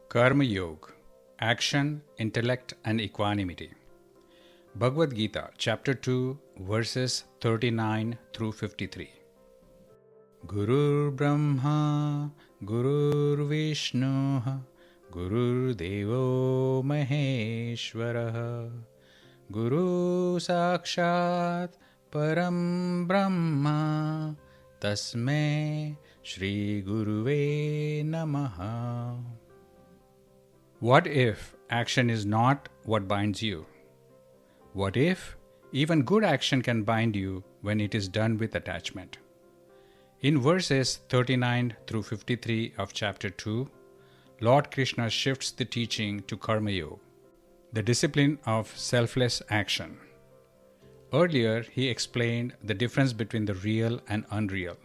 Karmayoga, Action, Intellect and Equanimity. Bhagavad Gita Chapter 2, verses 39 through 53. Gurur Brahma, Gurur Vishnu, Gurur Devo Maheshwara, Guru Sakshat Param Brahma, Tasmai Shri Guruve Namaha. What if action is not what binds you? What if even good action can bind you when it is done with attachment? In verses 39 through 53 of chapter 2, Lord Krishna shifts the teaching to Karmayoga, the discipline of selfless action. Earlier, he explained the difference between the real and unreal,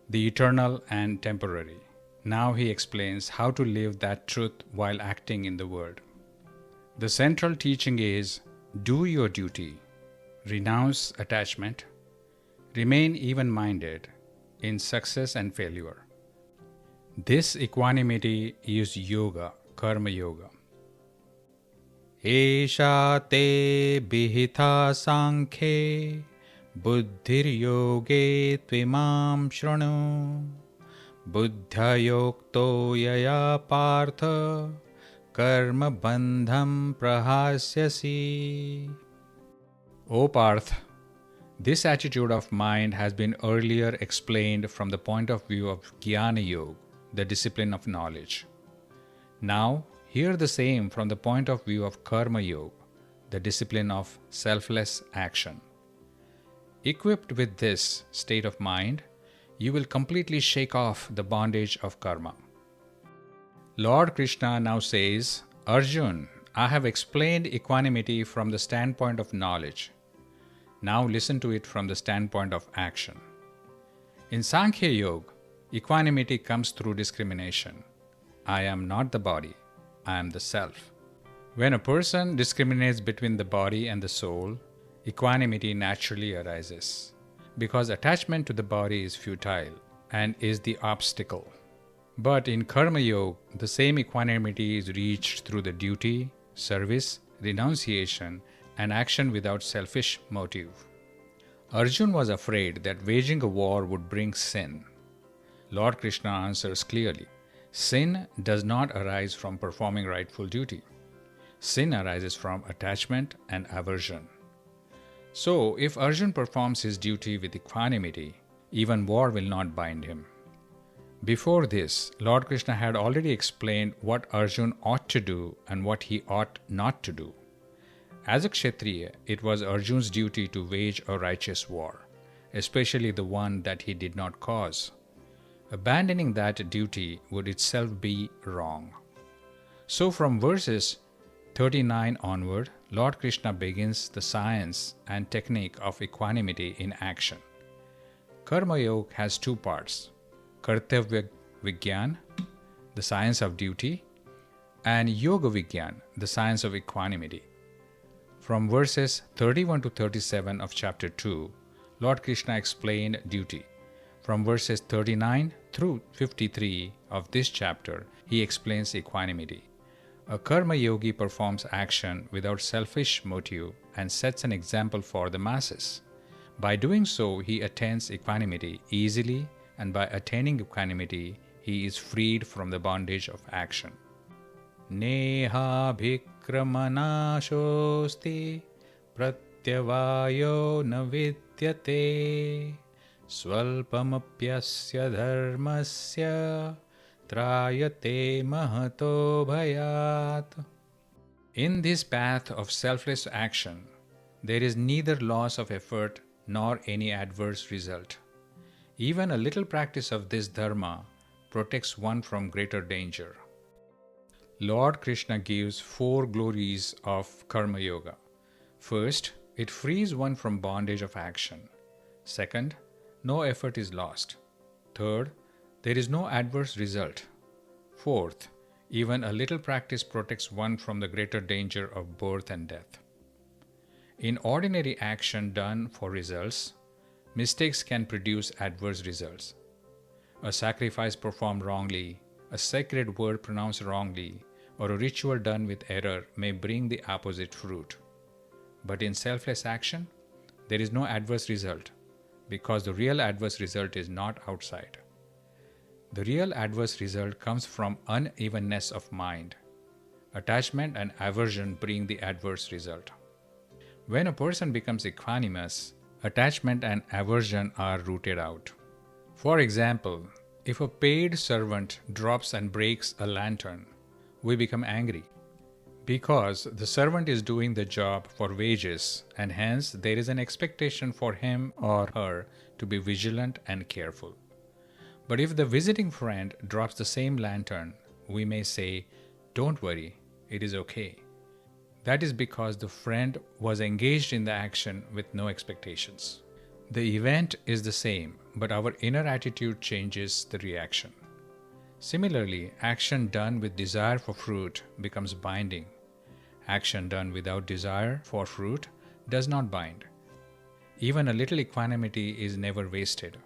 the eternal and temporary. Now he explains how to live that truth while acting in the world. The central teaching is, do your duty, renounce attachment, remain even-minded in success and failure. This equanimity is Yoga, Karmayoga. Esha te bihita sankhe buddhiyoge tvimam shranu Buddhiyokto yaya partha karma bandham prahasyasi. O Parth, this attitude of mind has been earlier explained from the point of view of Jnana Yoga, the discipline of knowledge. Now, hear the same from the point of view of Karma Yoga, the discipline of selfless action. Equipped with this state of mind, you will completely shake off the bondage of karma. Lord Krishna now says, Arjun, I have explained equanimity from the standpoint of knowledge. Now listen to it from the standpoint of action. In Sankhya Yoga, equanimity comes through discrimination. I am not the body, I am the self. When a person discriminates between the body and the soul, equanimity naturally arises, because attachment to the body is futile and is the obstacle. But in Karma Yoga, the same equanimity is reached through the duty, service, renunciation, and action without selfish motive. Arjun was afraid that waging a war would bring sin. Lord Krishna answers clearly, sin does not arise from performing rightful duty. Sin arises from attachment and aversion. So, if Arjun performs his duty with equanimity, even war will not bind him. Before this, Lord Krishna had already explained what Arjun ought to do and what he ought not to do. As a Kshatriya, it was Arjun's duty to wage a righteous war, especially the one that he did not cause. Abandoning that duty would itself be wrong. So from verses 39 onward, Lord Krishna begins the science and technique of equanimity in action. Karma Yoga has two parts, Kartavya Vigyan, the science of duty, and Yoga Vigyan, the science of equanimity. From verses 31 to 37 of chapter 2, Lord Krishna explained duty. From verses 39 through 53 of this chapter, he explains equanimity. A karma yogi performs action without selfish motive and sets an example for the masses. By doing so, he attains equanimity easily, and by attaining equanimity, he is freed from the bondage of action. Neha bhikramana shosti pratyavayo na vidyate swalpamapyasya dharmasya Trayate mahato bhayat. In this path of selfless action, there is neither loss of effort nor any adverse result. Even a little practice of this dharma protects one from greater danger. Lord Krishna gives 4 glories of Karma Yoga. First, it frees one from bondage of action. Second, no effort is lost. Third, there is no adverse result. Fourth, even a little practice protects one from the greater danger of birth and death. In ordinary action done for results, mistakes can produce adverse results. A sacrifice performed wrongly, a sacred word pronounced wrongly, or a ritual done with error may bring the opposite fruit. But in selfless action, there is no adverse result, because the real adverse result is not outside. The real adverse result comes from unevenness of mind. Attachment and aversion bring the adverse result. When a person becomes equanimous, attachment and aversion are rooted out. For example, if a paid servant drops and breaks a lantern, we become angry, because the servant is doing the job for wages, and hence there is an expectation for him or her to be vigilant and careful. But if the visiting friend drops the same lantern, we may say, "Don't worry, it is okay." That is because the friend was engaged in the action with no expectations. The event is the same, but our inner attitude changes the reaction. Similarly, action done with desire for fruit becomes binding. Action done without desire for fruit does not bind. Even a little equanimity is never wasted.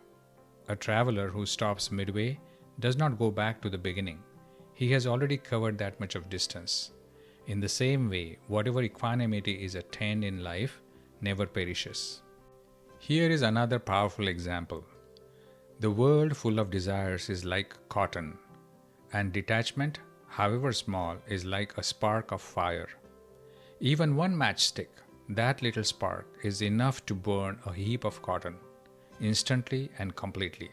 A traveler who stops midway does not go back to the beginning. He has already covered that much of distance. In the same way, whatever equanimity is attained in life never perishes. Here is another powerful example. The world full of desires is like cotton, and detachment, however small, is like a spark of fire. Even one matchstick, that little spark, is enough to burn a heap of cotton, instantly and completely.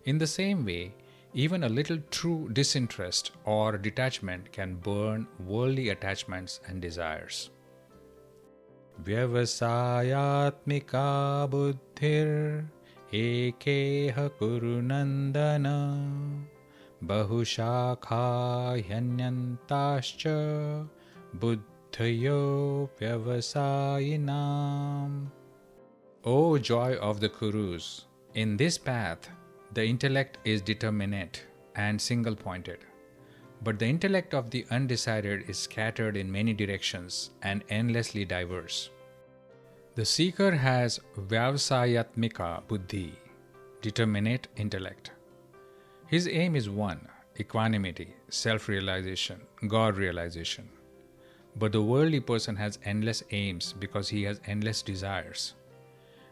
In the same way, even a little true disinterest or detachment can burn worldly attachments and desires. Vyavasayatmika buddhir ekeha kuru nandana bahushakha hyanyantascha buddhayo vyavasayinam. O joy of the Kurus! In this path, the intellect is determinate and single-pointed, but the intellect of the undecided is scattered in many directions and endlessly diverse. The seeker has vyavasayatmika buddhi, determinate intellect. His aim is one: equanimity, self-realization, God-realization. But the worldly person has endless aims because he has endless desires.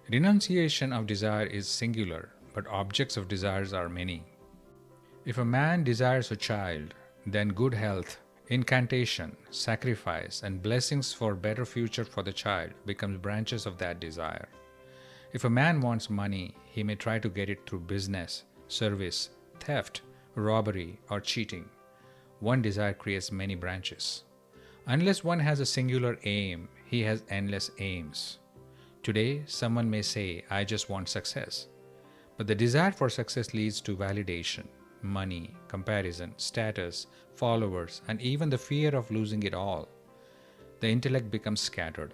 Renunciation of desire is singular, but objects of desires are many. If a man desires a child, then good health, incantation, sacrifice, and blessings for better future for the child becomes branches of that desire. If a man wants money, he may try to get it through business, service, theft, robbery, or cheating. One desire creates many branches. Unless one has a singular aim, he has endless aims. Today, someone may say, "I just want success." But the desire for success leads to validation, money, comparison, status, followers, and even the fear of losing it all. The intellect becomes scattered.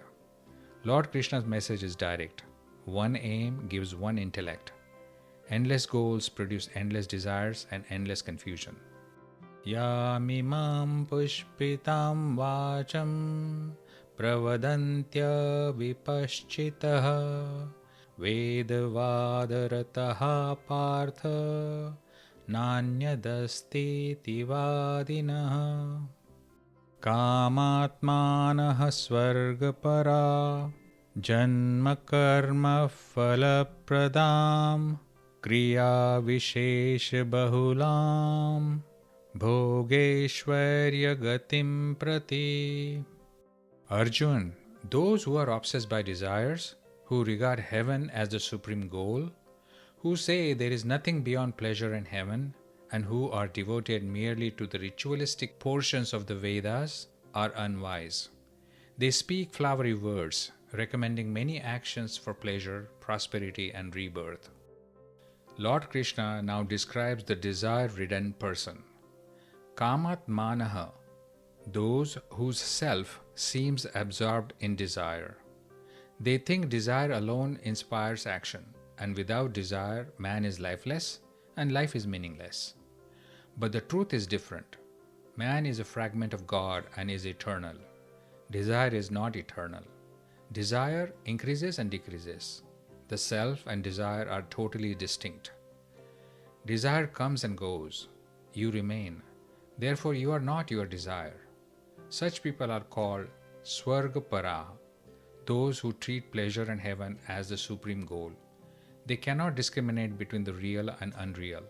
Lord Krishna's message is direct. One aim gives one intellect. Endless goals produce endless desires and endless confusion. Yamimam pushpitam vacham pravadantya vipaschitaha vedavadarataha partha nanyadasti tivadinaha kamatmanaha svargapara janma karma phalapradam kriya vishesha bahulam Bhogeshwarya gatim prati. Arjun, those who are obsessed by desires, who regard heaven as the supreme goal, who say there is nothing beyond pleasure in heaven, and who are devoted merely to the ritualistic portions of the Vedas, are unwise. They speak flowery words, recommending many actions for pleasure, prosperity, and rebirth. Lord Krishna now describes the desire-ridden person. Kamat manaha, those whose self seems absorbed in desire. They think desire alone inspires action, and without desire, man is lifeless and life is meaningless. But the truth is different. Man is a fragment of God and is eternal. Desire is not eternal. Desire increases and decreases. The self and desire are totally distinct. Desire comes and goes. You remain. Therefore, you are not your desire. Such people are called Swargapara, those who treat pleasure and heaven as the supreme goal. They cannot discriminate between the real and unreal,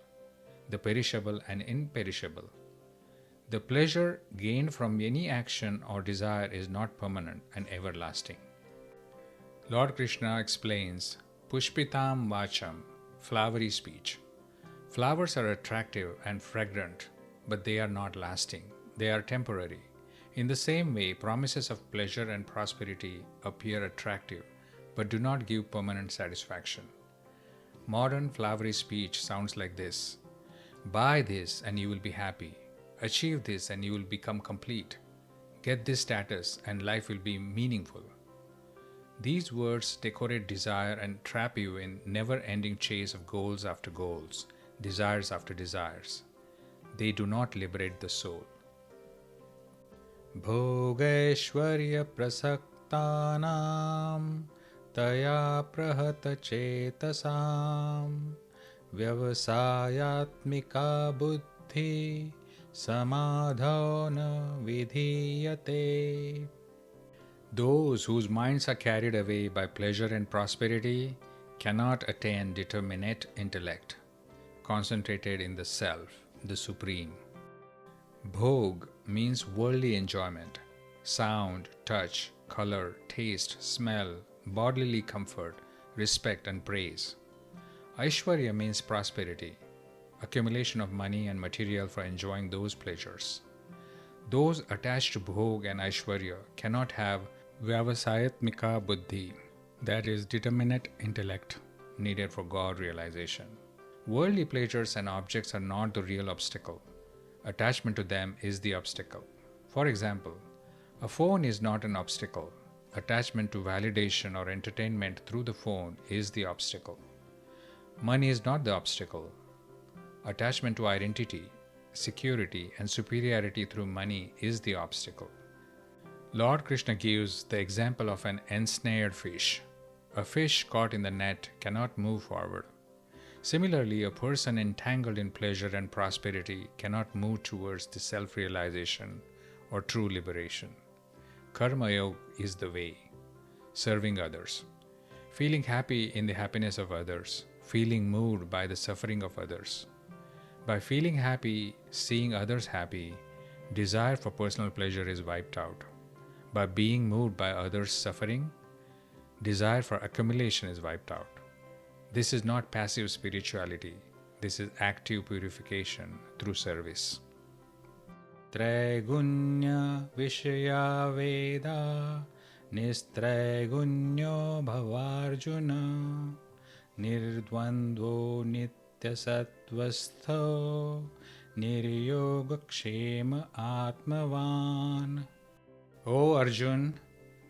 the perishable and imperishable. The pleasure gained from any action or desire is not permanent and everlasting. Lord Krishna explains, Pushpitam Vacham, flowery speech. Flowers are attractive and fragrant, but they are not lasting. They are temporary. In the same way, promises of pleasure and prosperity appear attractive, but do not give permanent satisfaction. Modern flowery speech sounds like this: buy this and you will be happy. Achieve this and you will become complete. Get this status and life will be meaningful. These words decorate desire and trap you in never-ending chase of goals after goals, desires after desires. They do not liberate the soul. Bhogaishvarya prasaktanam taya prahata chetasam vyavasayatmika buddhi samadhana vidhiyate. Those whose minds are carried away by pleasure and prosperity cannot attain determinate intellect, concentrated in the self, the supreme. Bhog means worldly enjoyment, sound, touch, color, taste, smell, bodily comfort, respect and praise. Aishwarya means prosperity, accumulation of money and material for enjoying those pleasures. Those attached to Bhog and Aishwarya cannot have Vyavasayatmika Buddhi, that is, determinate intellect needed for God realization. Worldly pleasures and objects are not the real obstacle. Attachment to them is the obstacle. For example, a phone is not an obstacle. Attachment to validation or entertainment through the phone is the obstacle. Money is not the obstacle. Attachment to identity, security, and superiority through money is the obstacle. Lord Krishna gives the example of an ensnared fish. A fish caught in the net cannot move forward. Similarly, a person entangled in pleasure and prosperity cannot move towards the self-realization or true liberation. Karmayoga is the way. Serving others. Feeling happy in the happiness of others. Feeling moved by the suffering of others. By feeling happy, seeing others happy, desire for personal pleasure is wiped out. By being moved by others' suffering, desire for accumulation is wiped out. This is not passive spirituality. This is active purification through service. Traigunya Vishaya Veda Nistraigunya Bhavarjuna Nirdvandvo Nitya Sattvastho Niryogakshema Atmavan. O Arjun,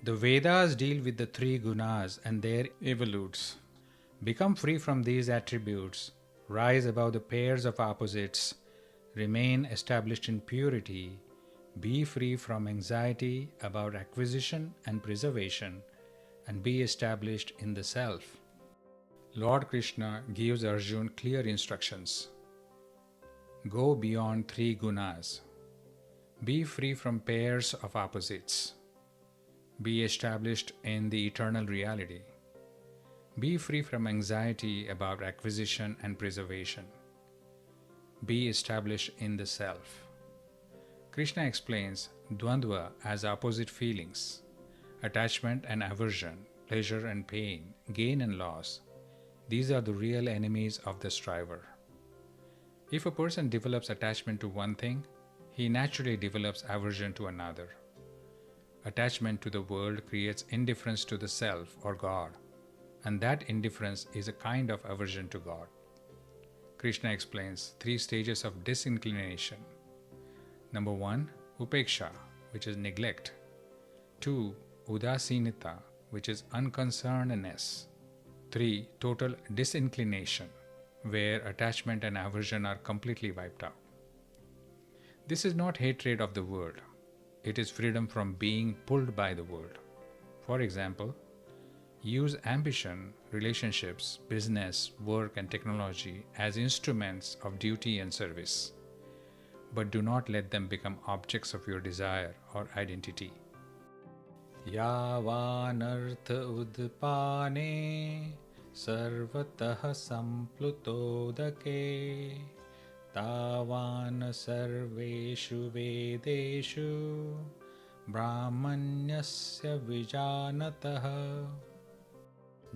the Vedas deal with the three gunas and their evolutes. Become free from these attributes, rise above the pairs of opposites, remain established in purity, be free from anxiety about acquisition and preservation, and be established in the self. Lord Krishna gives Arjuna clear instructions. Go beyond three gunas. Be free from pairs of opposites. Be established in the eternal reality. Be free from anxiety about acquisition and preservation. Be established in the self. Krishna explains Dvandva as opposite feelings, attachment and aversion, pleasure and pain, gain and loss. These are the real enemies of the striver. If a person develops attachment to one thing, he naturally develops aversion to another. Attachment to the world creates indifference to the self or God, and that indifference is a kind of aversion to God. Krishna explains 3 stages of disinclination. Number 1, upeksha, which is neglect. 2, udasinita, which is unconcernedness. 3, total disinclination, where attachment and aversion are completely wiped out. This is not hatred of the world. It is freedom from being pulled by the world. For example, use ambition, relationships, business, work, and technology as instruments of duty and service. but do not let them become objects of your desire or identity. Yavanartha udpane sarvatah samplutodake tavan sarveshu vedeshu brahmanyasya vijanatah.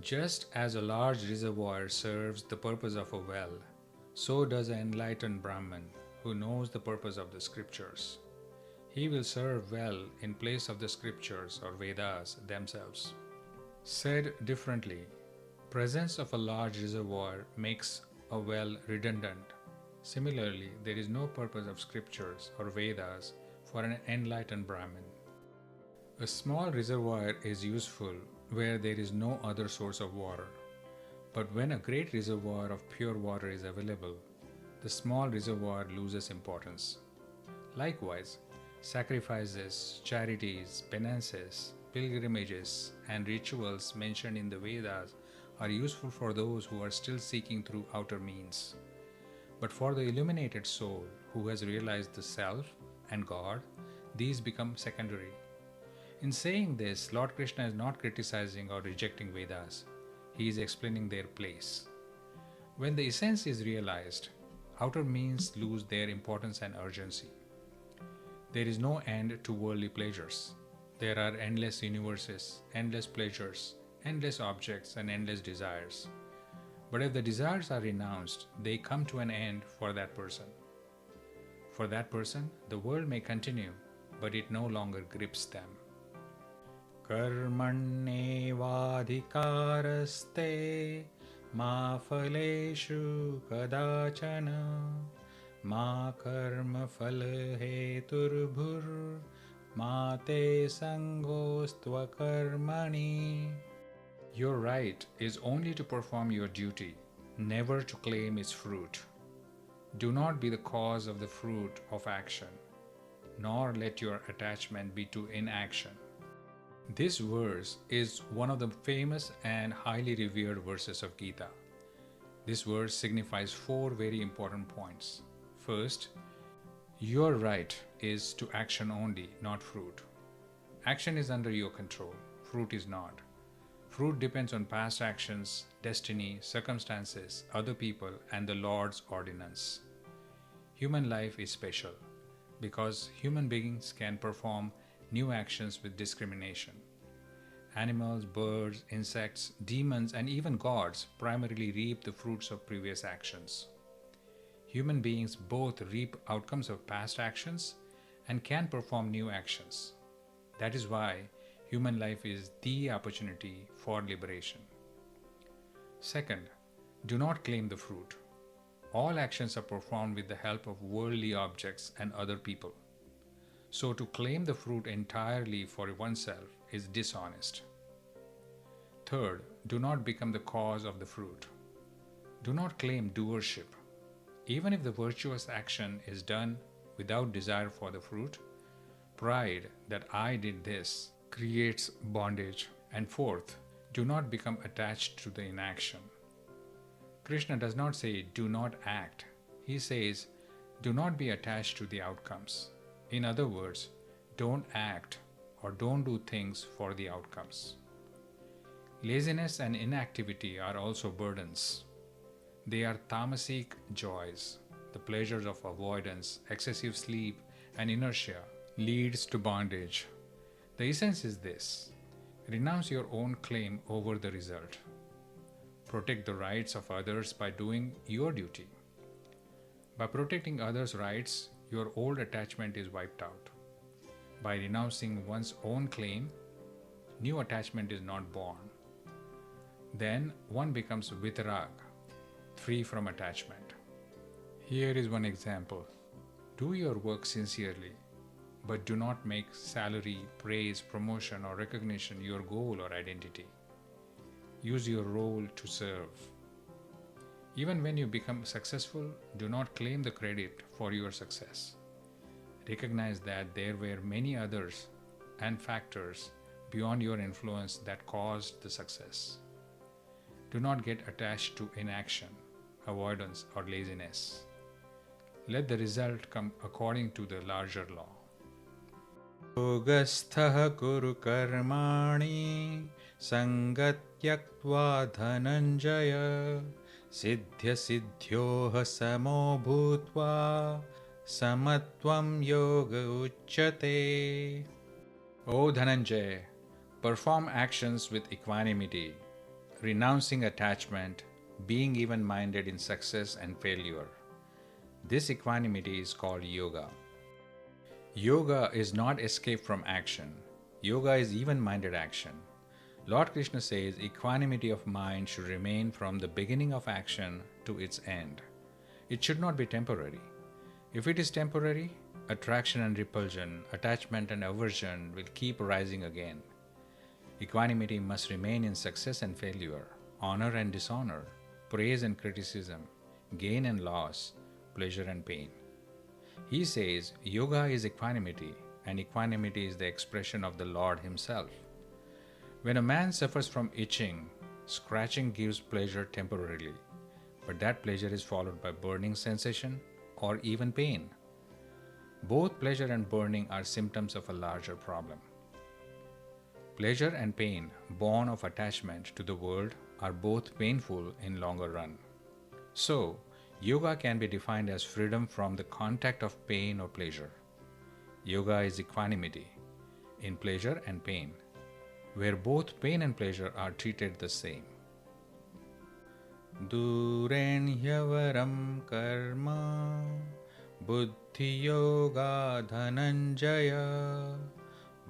Just as a large reservoir serves the purpose of a well, so does an enlightened Brahman who knows the purpose of the scriptures. He will serve well in place of the scriptures or Vedas themselves. Said differently, presence of a large reservoir makes a well redundant. Similarly, there is no purpose of scriptures or Vedas for an enlightened Brahmin. A small reservoir is useful where there is no other source of water. But when a great reservoir of pure water is available, the small reservoir loses importance. Likewise, sacrifices, charities, penances, pilgrimages, and rituals mentioned in the Vedas are useful for those who are still seeking through outer means. But for the illuminated soul who has realized the self and God, these become secondary. In saying this, Lord Krishna is not criticizing or rejecting Vedas. He is explaining their place. When the essence is realized, outer means lose their importance and urgency. There is no end to worldly pleasures. There are endless universes, endless pleasures, endless objects, and endless desires. But if the desires are renounced, they come to an end for that person. For that person, the world may continue, but it no longer grips them. Karmannevadhikaraste ma phaleshu kadachana ma karma phala heturbhur ma te sangostva karmani. Your right is only to perform your duty, never to claim its fruit. Do not be the cause of the fruit of action, nor let your attachment be to inaction. This verse is one of the famous and highly revered verses of Gita. This verse signifies 4 very important points. First, your right is to action only, not fruit. Action is under your control, fruit is not. Fruit depends on past actions, destiny, circumstances, other people, and the Lord's ordinance. Human life is special because human beings can perform new actions with discrimination. Animals, birds, insects, demons, and even gods primarily reap the fruits of previous actions. Human beings both reap outcomes of past actions and can perform new actions. That is why human life is the opportunity for liberation. Second, do not claim the fruit. All actions are performed with the help of worldly objects and other people. So to claim the fruit entirely for oneself is dishonest. Third, do not become the cause of the fruit. Do not claim doership. Even if the virtuous action is done without desire for the fruit, pride that I did this creates bondage. And fourth, do not become attached to the inaction. Krishna does not say do not act. He says do not be attached to the outcomes. In other words, don't act or don't do things for the outcomes. Laziness and inactivity are also burdens. They are tamasic joys. The pleasures of avoidance, excessive sleep, and inertia leads to bondage. The essence is this: renounce your own claim over the result. Protect the rights of others by doing your duty. By protecting others' rights, your old attachment is wiped out. By renouncing one's own claim, new attachment is not born. Then one becomes vitarag, free from attachment. Here is one example. Do your work sincerely, but do not make salary, praise, promotion, or recognition your goal or identity. Use your role to serve. Even when you become successful, do not claim the credit for your success. Recognize that there were many others and factors beyond your influence that caused the success. Do not get attached to inaction, avoidance, or laziness. let the result come according to the larger law. Yogasthaha kuru karmani sangatyaktva dhananjaya siddhya siddhyoha samo bhutva samatvam yoga uchyate. O Dhananjaya, perform actions with equanimity, renouncing attachment, being even-minded in success and failure. This equanimity is called yoga. Yoga is not escape from action. Yoga is even-minded action. Lord Krishna says equanimity of mind should remain from the beginning of action to its end. It should not be temporary. If it is temporary, attraction and repulsion, attachment and aversion will keep rising again. Equanimity must remain in success and failure, honor and dishonor, praise and criticism, gain and loss, pleasure and pain. He says yoga is equanimity, and equanimity is the expression of the Lord Himself. When a man suffers from itching, scratching gives pleasure temporarily, but that pleasure is followed by burning sensation or even pain. Both pleasure and burning are symptoms of a larger problem. Pleasure and pain, born of attachment to the world, are both painful in longer run. So, yoga can be defined as freedom from the contact of pain or pleasure. Yoga is equanimity in pleasure and pain, where both pain and pleasure are treated the same. Durenhyavaram karma Buddhiyoga dhananjaya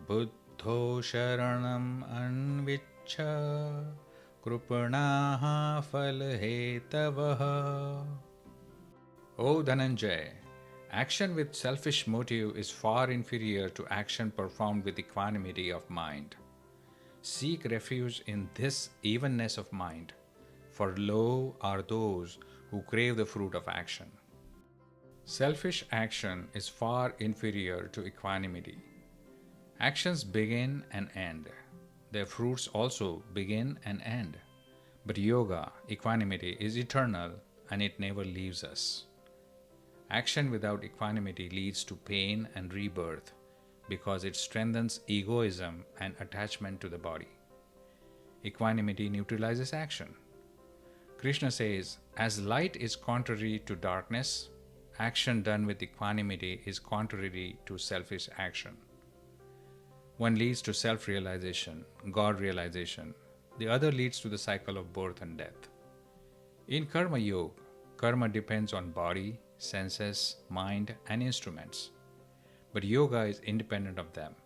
buddho sharanam anvichcha krupanaha falhetavaha. O Dhananjaya, action with selfish motive is far inferior to action performed with equanimity of mind. Seek refuge in this evenness of mind, for low are those who crave the fruit of action. Selfish action is far inferior to equanimity. Actions begin and end. Their fruits also begin and end. But yoga, equanimity, is eternal and it never leaves us. Action without equanimity leads to pain and rebirth because it strengthens egoism and attachment to the body. Equanimity neutralizes action. Krishna says, as light is contrary to darkness, action done with equanimity is contrary to selfish action. One leads to self-realization, God realization. The other leads to the cycle of birth and death. In Karmayoga, karma depends on body, senses, mind, and instruments. But yoga is independent of them.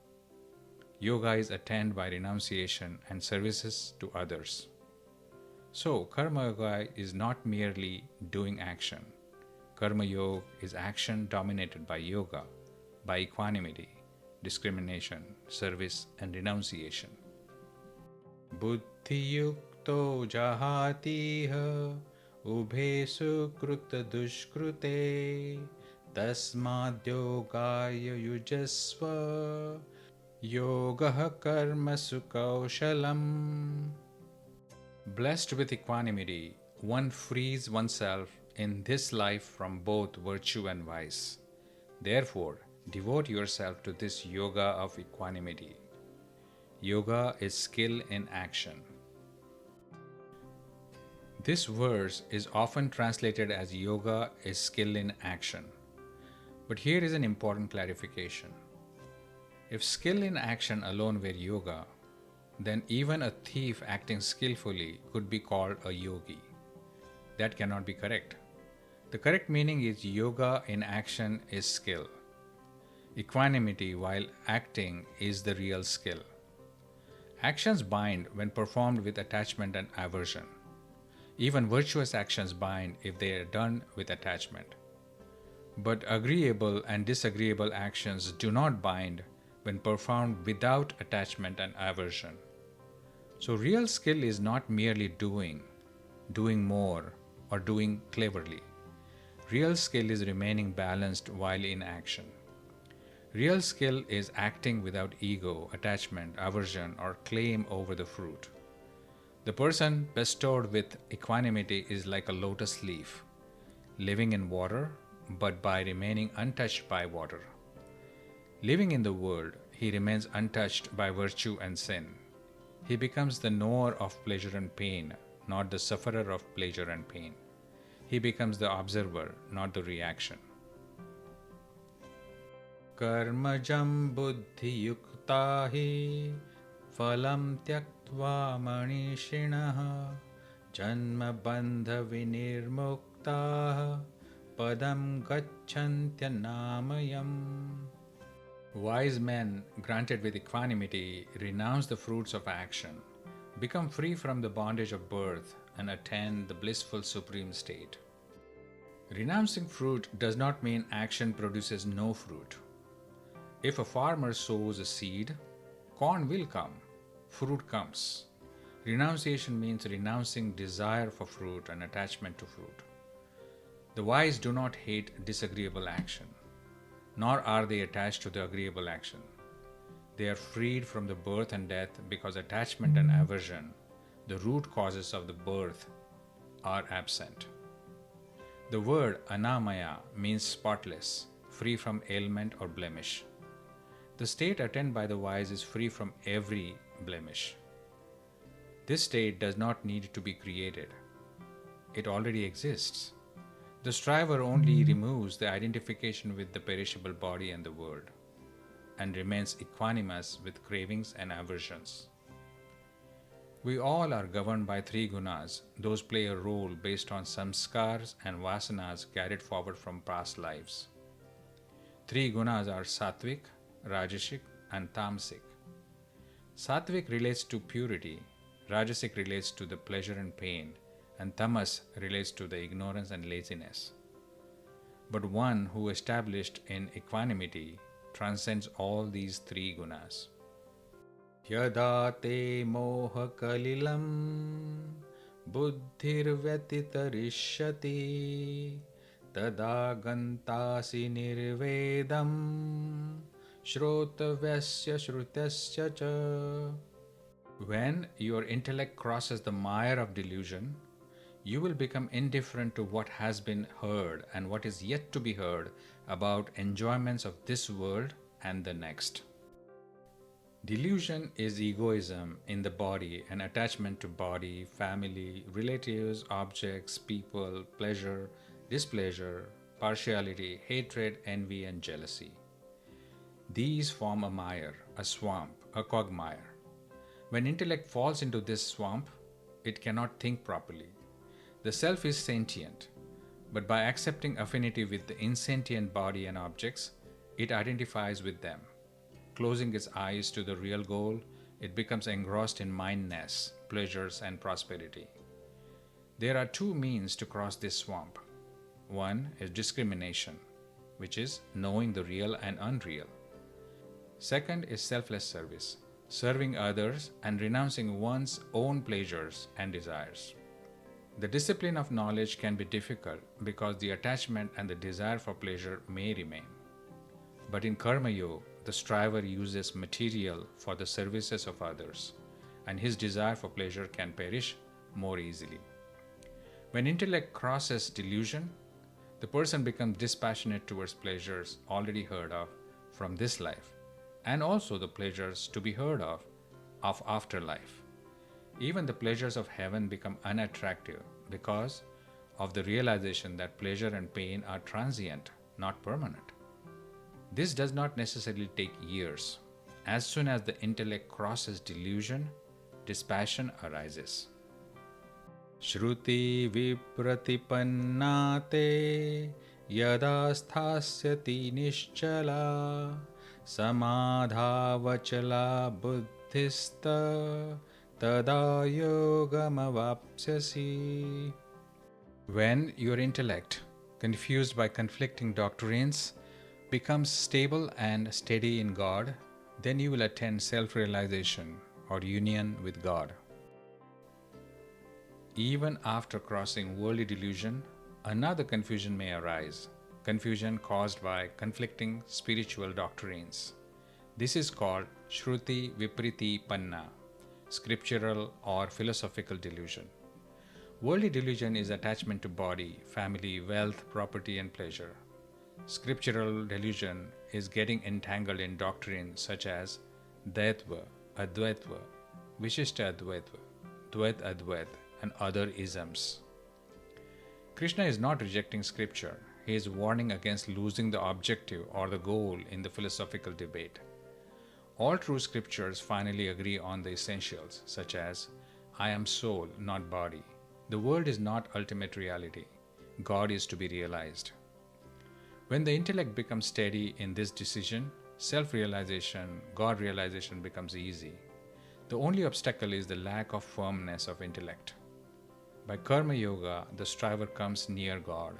Yoga is attained by renunciation and services to others. So, Karmayoga is not merely doing action. Karmayoga is action dominated by yoga, by equanimity, discrimination, service, and renunciation. Buddhiyukto jahatiha ubhe sukrita dushkrute tasmad yogaya yujasva Yogaḥ Karmasu Kauśalam. Blessed with equanimity, one frees oneself in this life from both virtue and vice. Therefore, devote yourself to this yoga of equanimity. Yoga is skill in action. This verse is often translated as yoga is skill in action. But here is an important clarification. If skill in action alone were yoga, then even a thief acting skillfully could be called a yogi. That cannot be correct. The correct meaning is yoga in action is skill. Equanimity while acting is the real skill. Actions bind when performed with attachment and aversion. Even virtuous actions bind if they are done with attachment. But agreeable and disagreeable actions do not bind when performed without attachment and aversion. So real skill is not merely doing more, or doing cleverly. Real skill is remaining balanced while in action. Real skill is acting without ego, attachment, aversion, or claim over the fruit. The person bestowed with equanimity is like a lotus leaf, living in water, but by remaining untouched by water. Living in the world, he remains untouched by virtue and sin. He becomes the knower of pleasure and pain, not the sufferer of pleasure and pain. He becomes the observer, not the reaction. Karmajam buddhiyukta hi phalam tyaktva manishinaha janma bandha vinirmukta padam gacchantya namayam. Wise men, granted with equanimity, renounce the fruits of action, become free from the bondage of birth, and attain the blissful supreme state. Renouncing fruit does not mean action produces no fruit. If a farmer sows a seed, corn will come, fruit comes. Renunciation means renouncing desire for fruit and attachment to fruit. The wise do not hate disagreeable action, nor are they attached to the agreeable action. They are freed from the birth and death because attachment and aversion, the root causes of the birth, are absent. The word anamaya means spotless, free from ailment or blemish. The state attained by the wise is free from every blemish. This state does not need to be created. It already exists. The striver only removes the identification with the perishable body and the world, and remains equanimous with cravings and aversions. We all are governed by three gunas. Those play a role based on samskars and vasanas carried forward from past lives. Three gunas are sattvic, rajasic, and tamasic. Sattvic relates to purity, rajasic relates to the pleasure and pain, and tamas relates to the ignorance and laziness. But one who established in equanimity transcends all these three gunas. Yada te moha kalilam buddhir vyatitarishyati tada gantasi nirvedam shrotavyasya shrutasya cha. When your intellect crosses the mire of delusion, you will become indifferent to what has been heard and what is yet to be heard about enjoyments of this world and the next. Delusion is egoism in the body and attachment to body, family, relatives, objects, people, pleasure, displeasure, partiality, hatred, envy, and jealousy. These form a mire, a swamp, a quagmire. When intellect falls into this swamp, it cannot think properly. The self is sentient, but by accepting affinity with the insentient body and objects, it identifies with them. Closing its eyes to the real goal, it becomes engrossed in mindness, pleasures, and prosperity. There are two means to cross this swamp. One is discrimination, which is knowing the real and unreal. Second is selfless service, serving others and renouncing one's own pleasures and desires. The discipline of knowledge can be difficult because the attachment and the desire for pleasure may remain. But in Karmayoga, the striver uses material for the services of others, and his desire for pleasure can perish more easily. When intellect crosses delusion, the person becomes dispassionate towards pleasures already heard of from this life, and also the pleasures to be heard of afterlife. Even the pleasures of heaven become unattractive because of the realization that pleasure and pain are transient, not permanent. This does not necessarily take years. As soon as the intellect crosses delusion, dispassion arises. Shruti vipratipannate yada sthasyati nischala samadhavachala buddhista tada yogamavapsyasi. When your intellect, confused by conflicting doctrines, becomes stable and steady in God, then you will attain self-realization or union with God. Even after crossing worldly delusion, another confusion may arise, confusion caused by conflicting spiritual doctrines. This is called Shruti Vipriti Panna, scriptural or philosophical delusion. Worldly delusion is attachment to body, family, wealth, property, and pleasure. Scriptural delusion is getting entangled in doctrines such as Daitva, Advaitva, Vishishta Advaitva, Dvait Advait, and other isms. Krishna is not rejecting scripture. He is warning against losing the objective or the goal in the philosophical debate. All true scriptures finally agree on the essentials, such as I am soul, not body. The world is not ultimate reality. God is to be realized. When the intellect becomes steady in this decision, self-realization, God realization becomes easy. The only obstacle is the lack of firmness of intellect. By Karmayoga, the striver comes near God.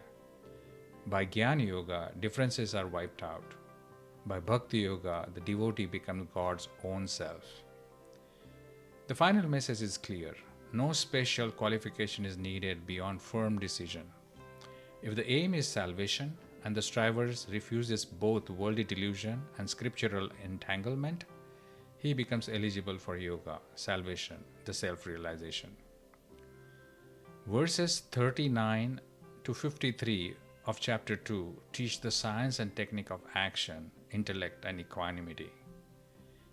By Jnana Yoga, differences are wiped out. By Bhakti Yoga, the devotee becomes God's own self. The final message is clear. No special qualification is needed beyond firm decision. If the aim is salvation and the strivers refuses both worldly delusion and scriptural entanglement, he becomes eligible for yoga, salvation, the self-realization. Verses 39 to 53 of chapter 2 teach the science and technique of action, intellect, and equanimity.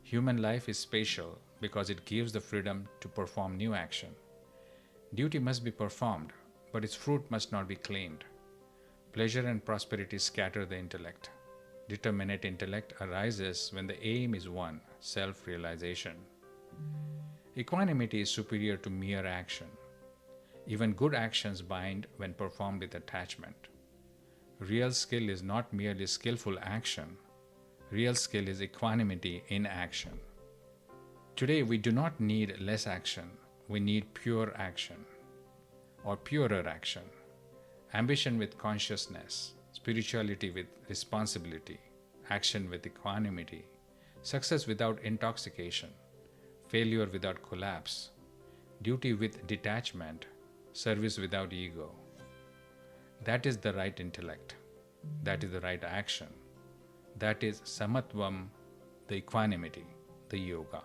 Human life is special because it gives the freedom to perform new action. Duty must be performed, but its fruit must not be claimed. Pleasure and prosperity scatter the intellect. Determinate intellect arises when the aim is one, self-realization. Equanimity is superior to mere action. Even good actions bind when performed with attachment. Real skill is not merely skillful action. Real skill is equanimity in action. Today we do not need less action, we need pure action or purer action. Ambition with consciousness, spirituality with responsibility, action with equanimity, success without intoxication, failure without collapse, duty with detachment, service without ego. That is the right intellect. That is the right action. That is Samatvam, the equanimity, the yoga.